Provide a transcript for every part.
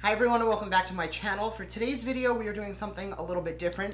Hi everyone and welcome back to my channel. For today's video we are doing something a little bit different.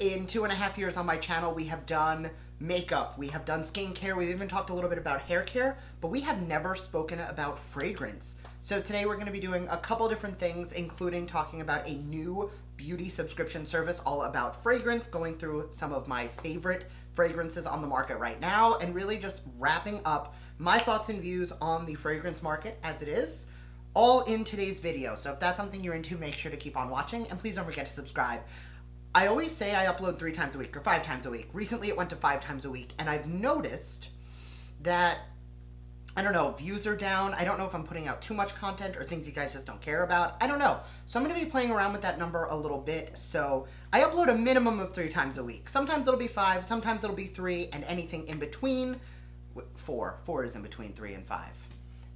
In 2.5 years on my channel we have done makeup, we have done skincare, we've even talked a little bit about hair care, but we have never spoken about fragrance. So today we're going to be doing a couple different things, including talking about a new beauty subscription service all about fragrance, going through some of my favorite fragrances on the market right now, and really just wrapping up my thoughts and views on the fragrance market as it is, all in today's video. So if that's something you're into, make sure to keep on watching, and please don't forget to subscribe. I always say I upload 3 times a week or 5 times a week. Recently it went to 5 times a week, and I've noticed that, I don't know, views are down. I don't know if I'm putting out too much content or things you guys just don't care about. I don't know. So I'm going to be playing around with that number a little bit. So I upload a minimum of 3 times a week. Sometimes it'll be 5, sometimes it'll be 3, and anything in between. 4 is in between 3 and 5.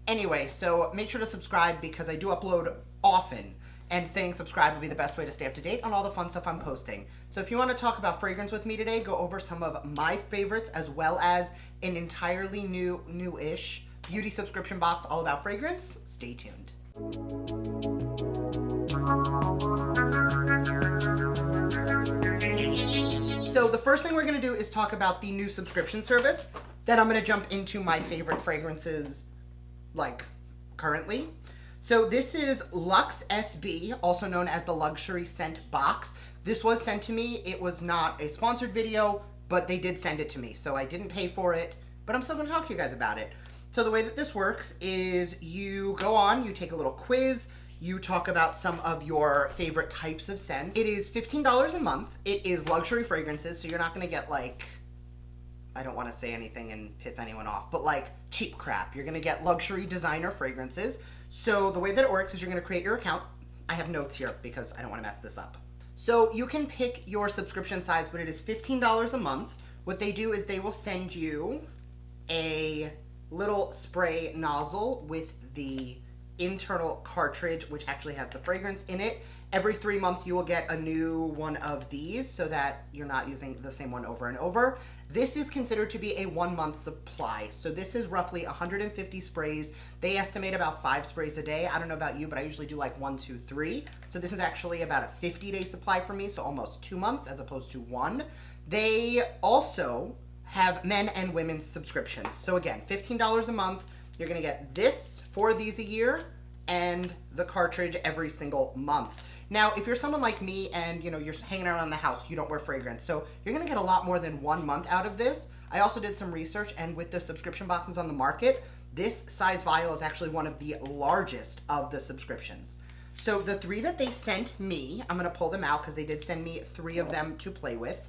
Anyway, so make sure to subscribe because I do upload often, and staying subscribed will be the best way to stay up to date on all the fun stuff I'm posting. So if you want to talk about fragrance with me today, go over some of my favorites as well as an entirely new-ish beauty subscription box all about fragrance. Stay tuned. So the first thing we're going to do is talk about the new subscription service. Then I'm going to jump into my favorite fragrances like currently. So this is LuxSB, also known as the Luxury Scent Box. This was sent to me. It was not a sponsored video, but they did send it to me. So I didn't pay for it, but I'm still going to talk to you guys about it. So the way that this works is you go on, you take a little quiz, you talk about some of your favorite types of scents. It is $15 a month. It is luxury fragrances, so you're not going to get like, I don't want to say anything and piss anyone off, but like cheap crap. You're going to get luxury designer fragrances. So the way that it works is you're going to create your account. I have notes here because I don't want to mess this up. So you can pick your subscription size, but it is $15 a month. What they do is they will send you a little spray nozzle with the internal cartridge, which actually has the fragrance in it. Every 3 months you will get a new one of these so that you're not using the same one over and over. This is considered to be a 1-month supply. So this is roughly 150 sprays. They estimate about 5 sprays a day. I don't know about you, but I usually do like 1, 2, 3. So this is actually about a 50-day supply for me, so almost 2 months as opposed to 1. They also have men and women's subscriptions. So again, $15 a month. You're gonna get this, 4 of these a year, and the cartridge every single month. Now, if you're someone like me and you're hanging around the house, you don't wear fragrance, so you're gonna get a lot more than 1 month out of this. I also did some research, and with the subscription boxes on the market, this size vial is actually one of the largest of the subscriptions. So the 3 that they sent me, I'm gonna pull them out because they did send me 3 of them to play with.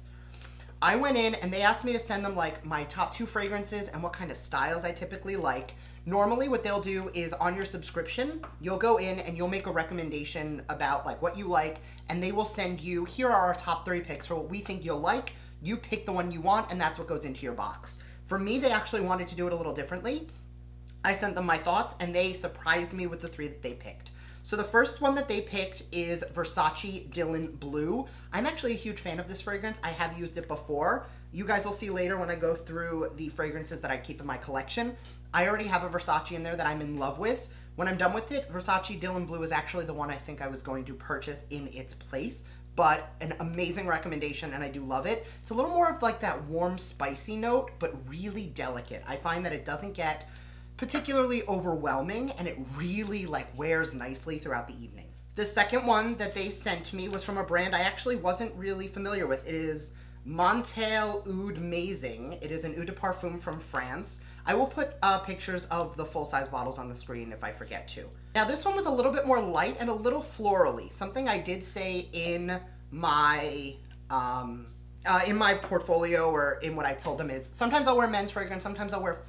I went in and they asked me to send them like my top 2 fragrances and what kind of styles I typically like. Normally what they'll do is on your subscription, you'll go in and you'll make a recommendation about like what you like, and they will send you, here are our top 3 picks for what we think you'll like. You pick the one you want, and that's what goes into your box. For me, they actually wanted to do it a little differently. I sent them my thoughts and they surprised me with the 3 that they picked. So the first one that they picked is Versace Dylan Blue. I'm actually a huge fan of this fragrance. I have used it before. You guys will see later when I go through the fragrances that I keep in my collection. I already have a Versace in there that I'm in love with. When I'm done with it, Versace Dylan Blue is actually the one I think I was going to purchase in its place, but an amazing recommendation, and I do love it. It's a little more of like that warm, spicy note, but really delicate. I find that it doesn't get particularly overwhelming, and it really like wears nicely throughout the evening. The second one that they sent me was from a brand I actually wasn't really familiar with. It is Montel Oud Mazing. It is an eau de parfum from France. I will put pictures of the full-size bottles on the screen if I forget to. Now this one was a little bit more light and a little florally. Something I did say in my portfolio, or in what I told them, is sometimes I'll wear men's fragrance, sometimes I'll wear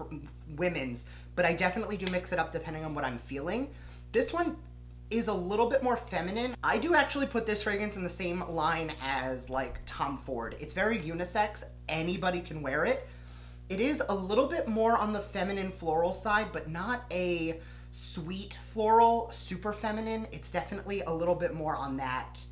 women's, but I definitely do mix it up depending on what I'm feeling. This one is a little bit more feminine. I do actually put this fragrance in the same line as like Tom Ford. It's very unisex. Anybody can wear it. It is a little bit more on the feminine floral side, but not a sweet floral, super feminine. It's definitely a little bit more on that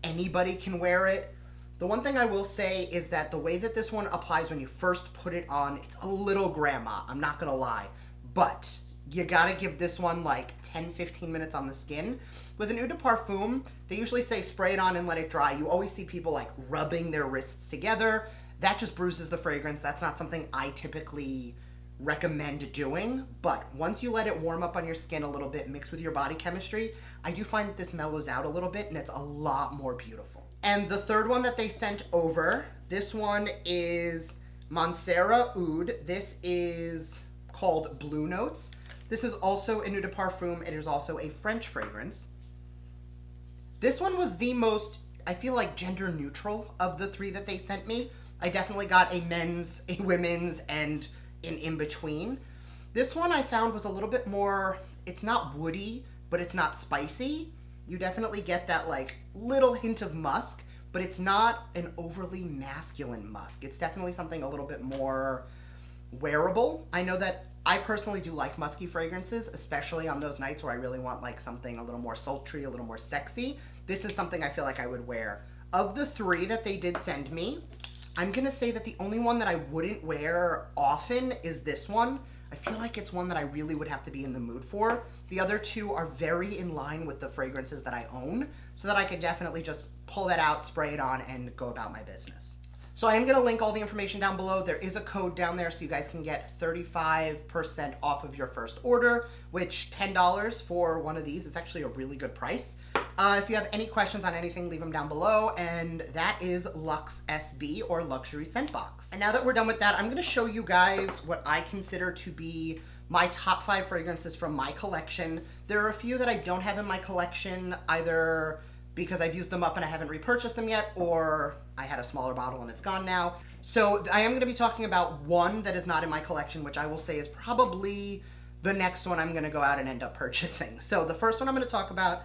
anybody can wear it. The one thing I will say is that the way that this one applies when you first put it on, it's a little grandma, I'm not gonna lie. But you gotta give this one like 10-15 minutes on the skin. With an eau de parfum, they usually say spray it on and let it dry. You always see people like rubbing their wrists together. That just bruises the fragrance. That's not something I typically recommend doing, but once you let it warm up on your skin a little bit, mix with your body chemistry, I do find that this mellows out a little bit and it's a lot more beautiful. And the third one that they sent over, this one is Montserrat Oud. This is called Blue Notes. This is also an eau de parfum. It is also a French fragrance. This one was the most, I feel like, gender neutral of the three that they sent me. I definitely got a men's, a women's, and an in-between. This one I found was a little bit more, it's not woody, but it's not spicy. You definitely get that like little hint of musk, but it's not an overly masculine musk. It's definitely something a little bit more wearable. I know that I personally do like musky fragrances, especially on those nights where I really want like something a little more sultry, a little more sexy. This is something I feel like I would wear. Of the three that they did send me, I'm gonna say that the only one that I wouldn't wear often is this one. I feel like it's one that I really would have to be in the mood for. The other two are very in line with the fragrances that I own, so that I could definitely just pull that out, spray it on, and go about my business. So I am gonna link all the information down below. There is a code down there so you guys can get 35% off of your first order, which $10 for one of these is actually a really good price. If you have any questions on anything, leave them down below, and that is LuxSB, or Luxury Scent Box. And now that we're done with that, I'm gonna show you guys what I consider to be my top 5 fragrances from my collection. There are a few that I don't have in my collection, either because I've used them up and I haven't repurchased them yet, or I had a smaller bottle and it's gone now. So I am gonna be talking about one that is not in my collection, which I will say is probably the next one I'm gonna go out and end up purchasing. So the first one I'm gonna talk about,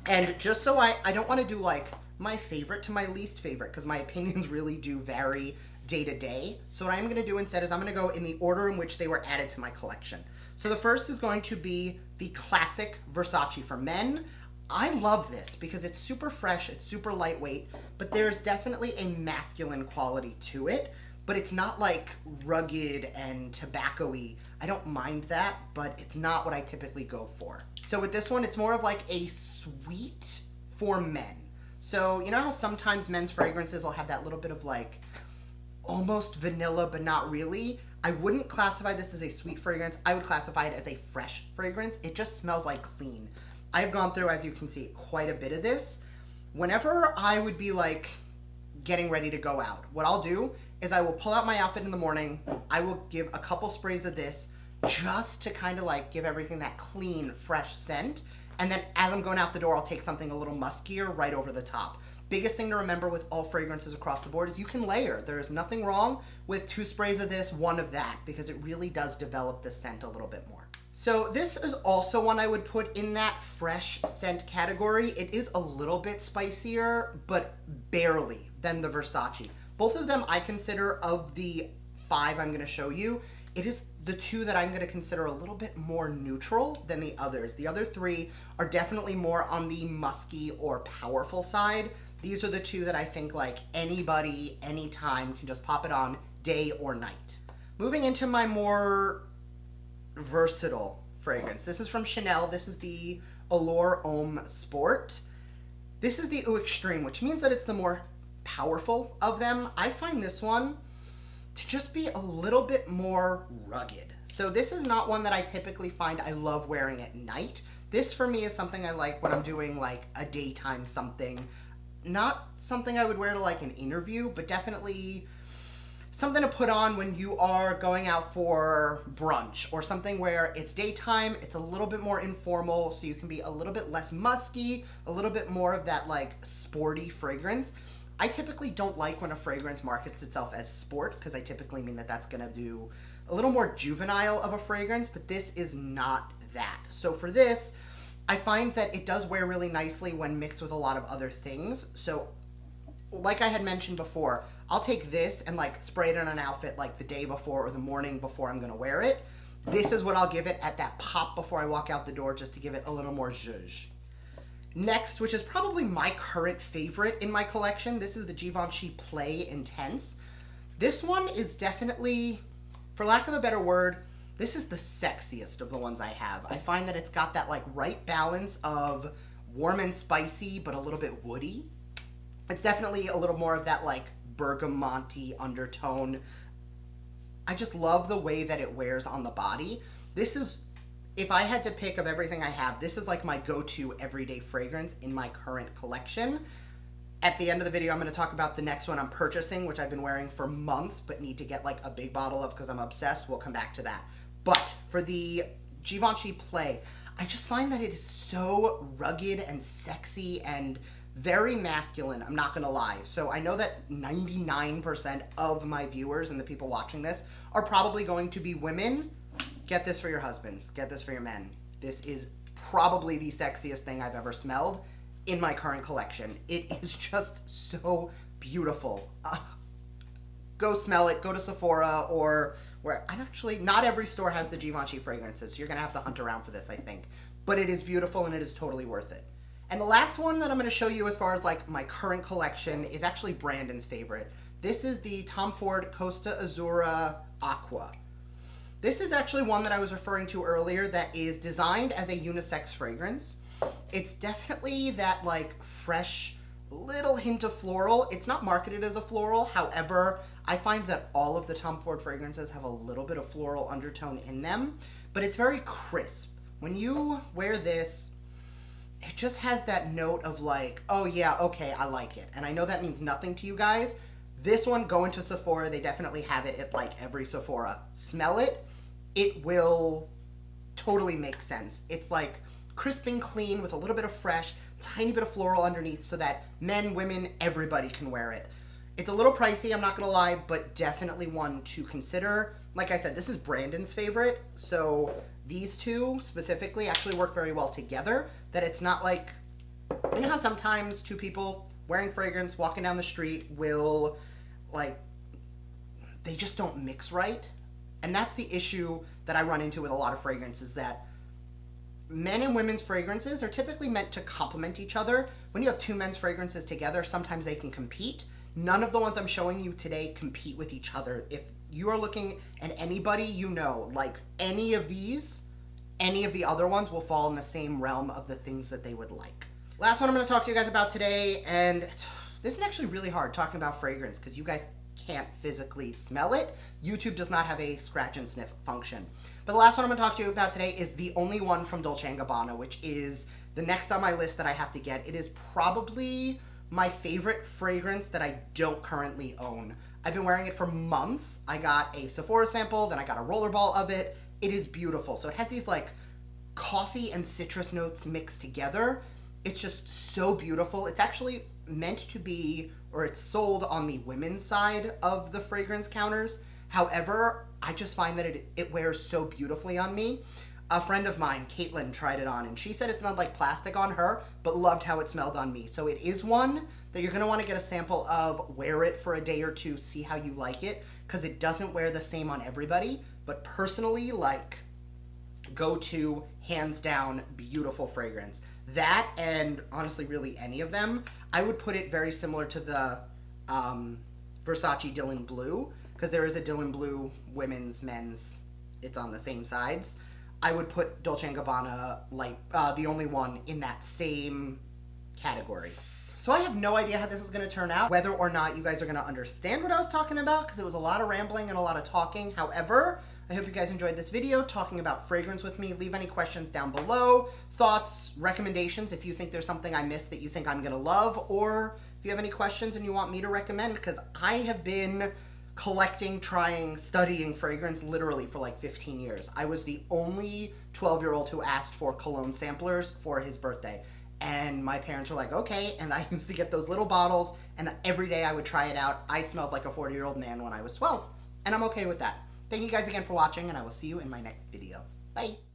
and just so I don't wanna do like my favorite to my least favorite, because my opinions really do vary day to day. So what I'm gonna do instead is I'm gonna go in the order in which they were added to my collection. So the first is going to be the classic Versace for men. I love this because it's super fresh, it's super lightweight, but there's definitely a masculine quality to it, but it's not like rugged and tobacco-y. I don't mind that, but it's not what I typically go for. So with this one, it's more of like a sweet for men. So you know how sometimes men's fragrances will have that little bit of like almost vanilla, but not really? I wouldn't classify this as a sweet fragrance. I would classify it as a fresh fragrance. It just smells like clean. I've gone through, as you can see, quite a bit of this. Whenever I would be like getting ready to go out, what I'll do is I will pull out my outfit in the morning. I will give a couple sprays of this just to kind of like give everything that clean, fresh scent. And then as I'm going out the door, I'll take something a little muskier right over the top. Biggest thing to remember with all fragrances across the board is you can layer. There is nothing wrong with 2 sprays of this, 1 of that, because it really does develop the scent a little bit more. So this is also one I would put in that fresh scent category. It is a little bit spicier, but barely, than the Versace. Both of them I consider, of the 5 I'm gonna show you, it is the 2 that I'm gonna consider a little bit more neutral than the others. The other 3 are definitely more on the musky or powerful side. These are the 2 that I think like anybody, anytime can just pop it on, day or night. Moving into my more versatile fragrance. This is from Chanel. This is the Allure Homme Sport. This is the Eau Extreme, which means that it's the more powerful of them. I find this one to just be a little bit more rugged. So this is not one that I typically find I love wearing at night. This for me is something I like when I'm doing like a daytime something. Not something I would wear to like an interview, but definitely something to put on when you are going out for brunch, or something where it's daytime, it's a little bit more informal, so you can be a little bit less musky, a little bit more of that like sporty fragrance. I typically don't like when a fragrance markets itself as sport, because I typically mean that that's gonna do a little more juvenile of a fragrance, but this is not that. So for this, I find that it does wear really nicely when mixed with a lot of other things. So like I had mentioned before, I'll take this and like spray it on an outfit like the day before or the morning before I'm gonna wear it. This is what I'll give it at that pop before I walk out the door, just to give it a little more zhuzh. Next, which is probably my current favorite in my collection, this is the Givenchy Play Intense. This one is definitely, for lack of a better word, This is the sexiest of the ones I have. I find that it's got that like right balance of warm and spicy, but a little bit woody. It's definitely a little more of that like bergamonty undertone. I just love the way that it wears on the body. This is, if I had to pick of everything I have, this is like my go-to everyday fragrance in my current collection. At the end of the video, I'm going to talk about the next one I'm purchasing, which I've been wearing for months, but need to get like a big bottle of because I'm obsessed. We'll come back to that. But for the Givenchy Play, I just find that it is so rugged and sexy and very masculine, I'm not gonna lie. So I know that 99% of my viewers and the people watching this are probably going to be women. Get this for your husbands, get this for your men. This is probably the sexiest thing I've ever smelled in my current collection. It is just so beautiful. Go smell it, go to Sephora or where, not every store has the Givenchy fragrances, so you're gonna have to hunt around for this, I think. But it is beautiful and it is totally worth it. And the last one that I'm gonna show you as far as like my current collection is actually Brandon's favorite. This is the Tom Ford Costa Azzurra Aqua. This is actually one that I was referring to earlier that is designed as a unisex fragrance. It's definitely that like fresh little hint of floral. It's not marketed as a floral. However, I find that all of the Tom Ford fragrances have a little bit of floral undertone in them, but it's very crisp. When you wear this, it just has that note of like, oh yeah, okay, I like it. And I know that means nothing to you guys. This one, go into Sephora, they definitely have it at like every Sephora. Smell it, it will totally make sense. It's like crisp and clean with a little bit of fresh, tiny bit of floral underneath so that men, women, everybody can wear it. It's a little pricey, I'm not gonna lie, but definitely one to consider. Like I said, this is Brandon's favorite, so these two specifically actually work very well together, that it's not like, you know how sometimes two people wearing fragrance, walking down the street will, like, they just don't mix right? And that's the issue that I run into with a lot of fragrances, that men and women's fragrances are typically meant to complement each other. When you have two men's fragrances together, sometimes they can compete. None of the ones I'm showing you today compete with each other. If you are looking at anybody you know likes any of these, any of the other ones will fall in the same realm of the things that they would like. Last one I'm going to talk to you guys about today, and this is actually really hard talking about fragrance because you guys can't physically smell it. YouTube does not have a scratch and sniff function. But the last one I'm going to talk to you about today is the only one from Dolce & Gabbana, which is the next on my list that I have to get. It is probably my favorite fragrance that I don't currently own. I've been wearing it for months. I got a Sephora sample, then I got a rollerball of it. It is beautiful. So it has these like coffee and citrus notes mixed together. It's just so beautiful. It's actually meant to be, or it's sold on the women's side of the fragrance counters. However, I just find that it wears so beautifully on me. A friend of mine, Caitlin, tried it on and she said it smelled like plastic on her, but loved how it smelled on me. So it is one that you're gonna wanna get a sample of, wear it for a day or two, see how you like it, because it doesn't wear the same on everybody. But personally, like, go to, hands down, beautiful fragrance. That, and honestly really any of them, I would put it very similar to the Versace Dylan Blue, because there is a Dylan Blue women's, men's, it's on the same sides. I would put Dolce & Gabbana, like, the only one in that same category. So I have no idea how this is going to turn out, whether or not you guys are going to understand what I was talking about, because it was a lot of rambling and a lot of talking. However, I hope you guys enjoyed this video talking about fragrance with me. Leave any questions down below, thoughts, recommendations, if you think there's something I missed that you think I'm going to love, or if you have any questions and you want me to recommend, because I have been collecting, trying, studying fragrance literally for like 15 years. I was the only 12-year-old who asked for cologne samplers for his birthday. And my parents were like, okay, and I used to get those little bottles, and every day I would try it out. I smelled like a 40-year-old man when I was 12, and I'm okay with that. Thank you guys again for watching, and I will see you in my next video. Bye!